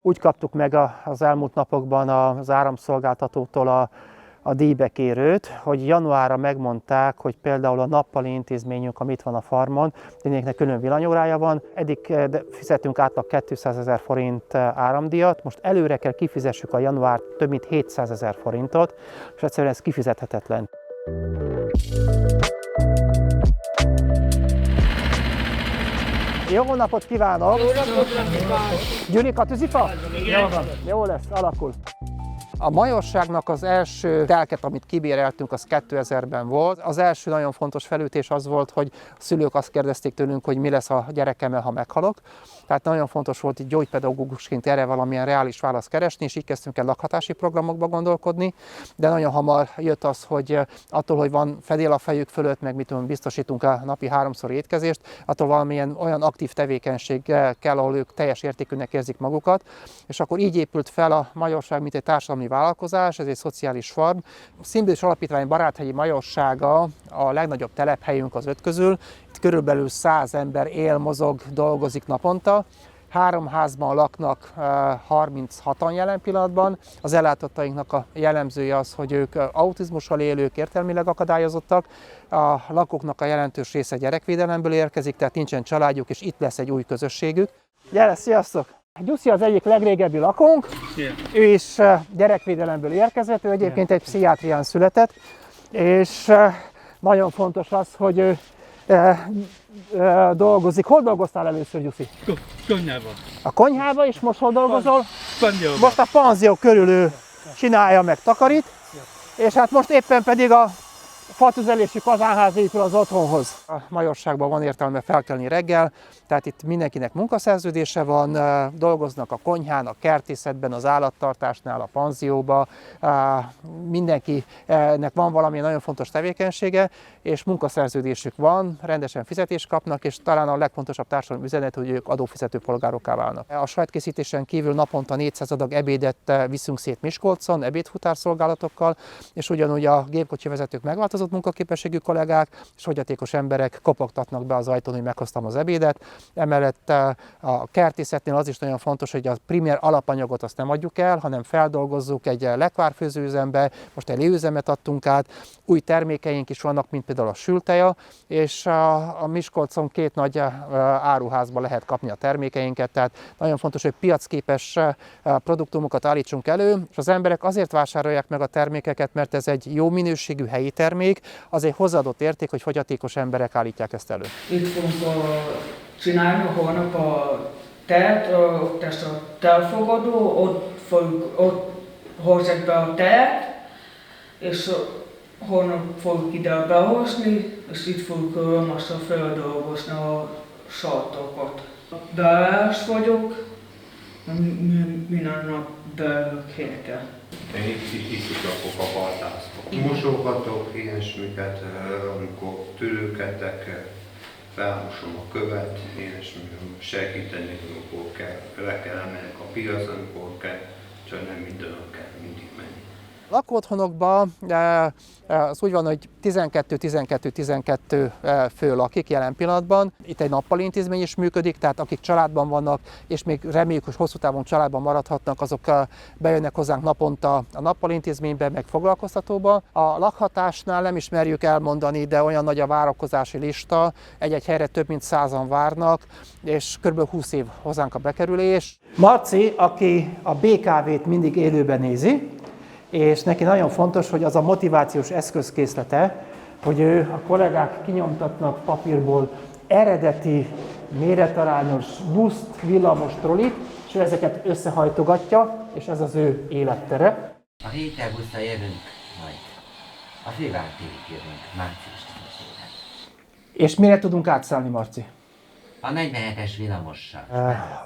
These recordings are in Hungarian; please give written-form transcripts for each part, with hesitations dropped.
Úgy kaptuk meg az elmúlt napokban az áramszolgáltatótól a díjbekérőt, hogy januárra megmondták, hogy például a nappali intézményünk, ami itt van a farmon, mindenkinek külön villanyórája van, eddig fizetünk átlag 200 000 forint áramdíjat, most előre kell kifizessük a január több mint 700 000 forintot, és egyszerűen ez kifizethetetlen. Jó napot kívánok! Jó napot kívánok! Gyurika, tűzifa? Jó van, jó lesz, alakul. A majorságnak az első telket, amit kibéreltünk, az 2000-ben volt. Az első nagyon fontos felütés az volt, hogy a szülők azt kérdezték tőlünk, hogy mi lesz a gyerekemmel, ha meghalok. Tehát nagyon fontos volt így gyógypedagógusként erre valamilyen reális választ keresni, és így kezdtünk el lakhatási programokba gondolkodni. De nagyon hamar jött az, hogy attól, hogy van fedél a fejük fölött, meg mit tudom, biztosítunk a napi 3-szor étkezést, attól valamilyen olyan aktív tevékenység kell, ahol ők teljes értékűnek érzik magukat. És akkor így épült fel a majorság, mint egy társadalmi vállalkozás, ez egy szociális farm. A Szimbioszis Alapítvány Baráthegyi Majorsága a legnagyobb telephelyünk az 5 közül. Itt körülbelül 100 ember él, mozog, dolgozik naponta. 3 házban laknak 36-an jelen pillanatban. Az ellátottainknak a jellemzője az, hogy ők autizmussal élők, értelmileg akadályozottak. A lakóknak a jelentős része gyerekvédelemből érkezik, tehát nincsen családjuk, és itt lesz egy új közösségük. Gyere, sziasztok! Gyuszi az egyik legrégebbi lakónk, ő is gyerekvédelemből érkezett, ő egyébként egy pszichiátrián született, és nagyon fontos az, hogy ő dolgozik. Hol dolgoztál először, Gyuszi? Konyhában. A konyhában, és most hol dolgozol? Panzióban. Most a panzió körül ő csinálja meg, takarít, és hát most éppen pedig a fatüzelésű kazánház épül az otthonhoz. A majorságban van értelme felkelni reggel, tehát itt mindenkinek munkaszerződése van, dolgoznak a konyhán, a kertészetben, az állattartásnál, a panzióba, mindenkinek van valami nagyon fontos tevékenysége, és munkaszerződésük van, rendesen fizetést kapnak, és talán a legfontosabb társadalmi üzenet, hogy ők adófizető polgárokká válnak. A sajtkészítésen kívül naponta 400 adag ebédet viszünk szét Miskolcon, ebédfutárszolgálatokkal, és ugyanúgy a gépkocsi vezetők megváltozott munkaképességű kollégák, és fogyatékos emberek kopogtatnak be az ajtón, hogy meghoztam az ebédet. Emellett a kertészetnél az is nagyon fontos, hogy a primér alapanyagot azt nem adjuk el, hanem feldolgozzuk egy lekvárfőzőüzembe, most egy léüzemet adtunk át, új termékeink is vannak, mint például a sülteja, és a Miskolcon 2 nagy áruházban lehet kapni a termékeinket, tehát nagyon fontos, hogy piacképes produktumokat állítsunk elő, és az emberek azért vásárolják meg a termékeket, mert ez egy jó minőségű helyi termék, az egy hozzáadott érték, hogy fogyatékos emberek állítják ezt elő. Itt fogunk csinálni holnap a tejet, ott lesz a telfogadó, ott hozzák be a tejet, és holnap fogjuk ide behozni, és itt fogjuk most feldolgozni a saltokat. Beállás vagyok, minden nap beülök héten. Én itt lakok a baltászba. Mosogatok ilyesmiket, amikor tülőketek, felmosom a követ, ilyesmi, segíteni, amikor kell, le kell emelni a piac, amikor kell, csak nem minden nap kell mindig menni. Lakóotthonokban az úgy van, hogy 12-12-12 fő lakik jelen pillanatban. Itt egy nappali intézmény is működik, tehát akik családban vannak, és még reméljük, hogy hosszú távon családban maradhatnak, azok bejönnek hozzánk naponta a nappali intézménybe, meg foglalkoztatóba. A lakhatásnál nem ismerjük elmondani, de olyan nagy a várakozási lista, egy-egy helyre több mint 100-an várnak, és kb. 20 év hozzánk a bekerülés. Marci, aki a BKV-t mindig élőben nézi, és neki nagyon fontos, hogy az a motivációs eszközkészlete, hogy ő, a kollégák kinyomtatnak papírból eredeti, méretarányos buszt, villamos trolit, és ő ezeket összehajtogatja, és ez az ő élettere. A héttelbusszal jövünk majd. A fővártérig jövünk, március 10-ére. És mire tudunk átszállni, Marci? A 47-es villamossal.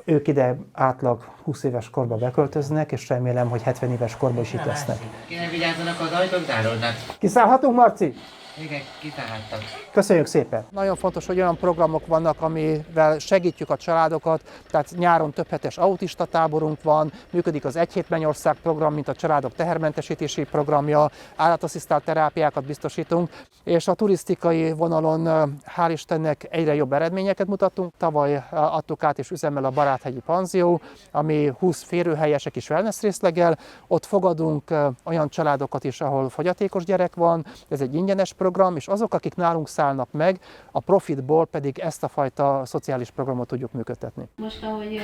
Ők ide átlag 20 éves korba beköltöznek, és remélem, hogy 70 éves korban is itt lesznek. Kérem, vigyázzanak az ajtók záródnak. Kiszállhatunk, Marci? Igen, kitaláltak. Köszönjük szépen! Nagyon fontos, hogy olyan programok vannak, amivel segítjük a családokat, tehát nyáron többhetes autista táborunk van, működik az Egy Hét Mennyország program, mint a családok tehermentesítési programja, állatasszisztált terápiákat biztosítunk, és a turisztikai vonalon hál' Istennek egyre jobb eredményeket mutattunk. Tavaly adtuk át és üzemmel a Baráthegyi Panzió, ami 20 férőhelyesek is wellness részleggel. Ott fogadunk olyan családokat is, ahol fogyatékos gyerek van, ez egy ingyenes program, és azok, akik nálunk szállnak meg, a profitból pedig ezt a fajta szociális programot tudjuk működtetni. Most, ahogy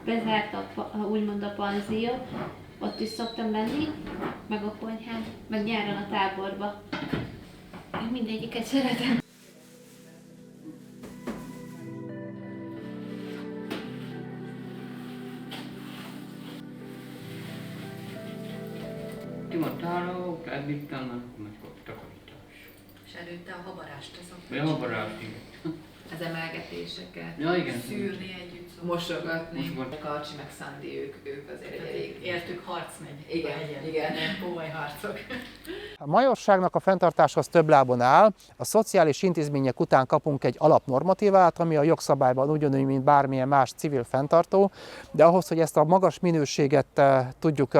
bezárt úgymond a panzió, ott is szoktam menni, meg a konyhán, meg nyáron a táborba. Én mindegyiket szeretem. Kimatálok, elvittem, meg takarítás. És előtte a habarást Ja, habarás, igen. az emelgetéseket, Ja, igen. szűrni együtt, mosogatni. Mosogatni. Karcsi meg Szandi, ők azért egy elég értük harc megy. Igen, Igen, komoly harcok. A majorságnak a fenntartáshoz több lábon áll. A szociális intézmények után kapunk egy alapnormatívát, ami a jogszabályban ugyanúgy, mint bármilyen más civil fenntartó, de ahhoz, hogy ezt a magas minőséget tudjuk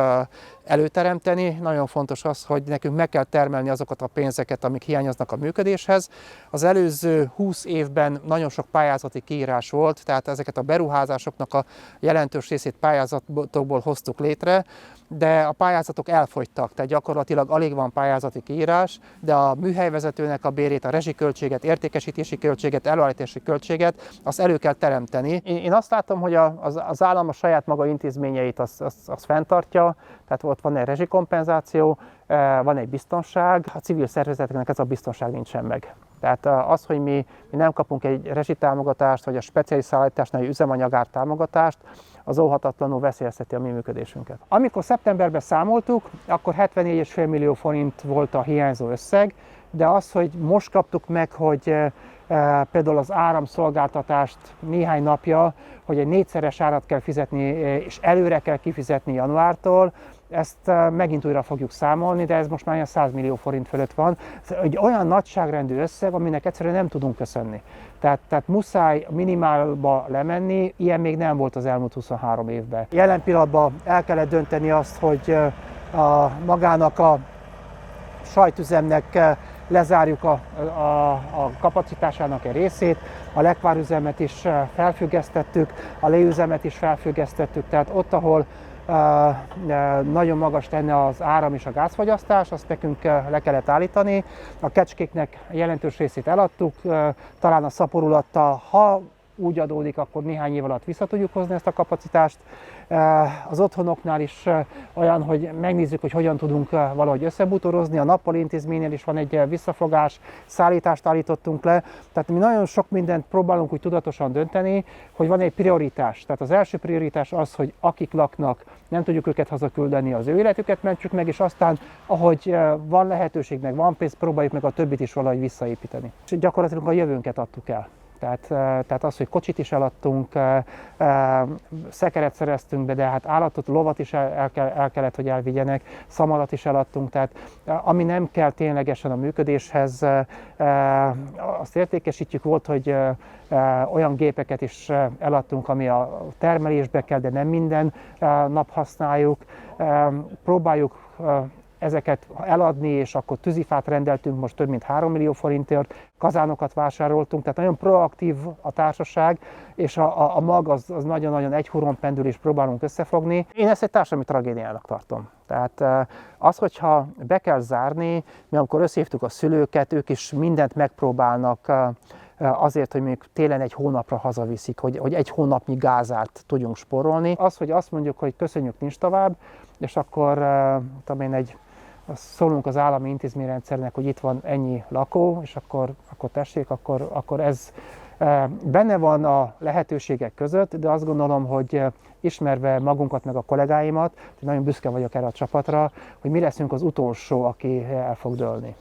előteremteni, nagyon fontos az, hogy nekünk meg kell termelni azokat a pénzeket, amik hiányoznak a működéshez. Az előző 20 évben nagyon sok pályázati kiírás volt, tehát ezeket a beruházásoknak a jelentős részét pályázatokból hoztuk létre, de a pályázatok elfogytak, tehát gyakorlatilag alig van pályázati kiírás, de a műhelyvezetőnek a bérét, a rezsiköltséget, értékesítési költséget, előállítási költséget, azt elő kell teremteni. Én azt látom, hogy az állam a saját maga intézményeit azt fenntartja, tehát ott van egy rezsikompenzáció, van egy biztonság, a civil szervezeteknek ez a biztonság nincsen meg. Tehát az, hogy mi nem kapunk egy rezsitámogatást, vagy a speciális szállításnál egy üzemanyagár támogatást, az óhatatlanul veszélyezteti a mi működésünket. Amikor szeptemberben számoltuk, akkor 74,5 millió forint volt a hiányzó összeg, de az, hogy most kaptuk meg, hogy például az áramszolgáltatást néhány napja, hogy egy 4-szeres árat kell fizetni, és előre kell kifizetni januártól, ezt megint újra fogjuk számolni, de ez most már 100 millió forint fölött van. Ez egy olyan nagyságrendű összeg, aminek egyszerűen nem tudunk köszönni. Tehát muszáj minimálba lemenni, ilyen még nem volt az elmúlt 23 évben. Jelen pillanatban el kellett dönteni azt, hogy magának a sajtüzemnek lezárjuk a kapacitásának egy részét, a lekvárüzemet is felfüggesztettük, a léüzemet is felfüggesztettük, tehát ott, ahol nagyon magas lenne az áram és a gázfogyasztás, azt nekünk le kellett állítani. A kecskéknek jelentős részét eladtuk, talán a szaporulattal, ha úgy adódik, akkor néhány év alatt vissza tudjuk hozni ezt a kapacitást. Az otthonoknál is olyan, hogy megnézzük, hogy hogyan tudunk valahogy összebútorozni. A nappali intézménynél is van egy visszafogás, szállítást állítottunk le. Tehát mi nagyon sok mindent próbálunk úgy tudatosan dönteni, hogy van egy prioritás. Tehát az első prioritás az, hogy akik laknak, nem tudjuk őket hazaküldeni, az ő életüket mentsük meg, és aztán, ahogy van lehetőség, meg van pénz, próbáljuk meg a többit is valahogy visszaépíteni. És gyakorlatilag a jövőnket adtuk el. Tehát az, hogy kocsit is eladtunk, szekeret szereztünk be, de hát állatot, lovat is el kellett, hogy elvigyenek, szamarat is eladtunk, tehát ami nem kell ténylegesen a működéshez, azt értékesítjük. Volt, hogy olyan gépeket is eladtunk, ami a termelésbe kell, de nem minden nap használjuk. Próbáljuk ezeket eladni, és akkor tűzifát rendeltünk most több mint 3 millió forintért, kazánokat vásároltunk, tehát nagyon proaktív a társaság, és a mag az nagyon-nagyon egy hurron pendül is próbálunk összefogni. Én ezt egy társadalmi tragédiának tartom. Tehát az, hogyha be kell zárni, mi amikor összehívtuk a szülőket, ők is mindent megpróbálnak azért, hogy mondjuk télen egy hónapra hazaviszik, hogy egy hónapnyi gázárt tudjunk spórolni. Az, hogy azt mondjuk, hogy köszönjük, nincs tovább, és akkor szólunk az állami intézményrendszernek, hogy itt van ennyi lakó, és akkor tessék, akkor ez benne van a lehetőségek között, de azt gondolom, hogy ismerve magunkat meg a kollégáimat, nagyon büszke vagyok erre a csapatra, hogy mi leszünk az utolsó, aki el fog dőlni.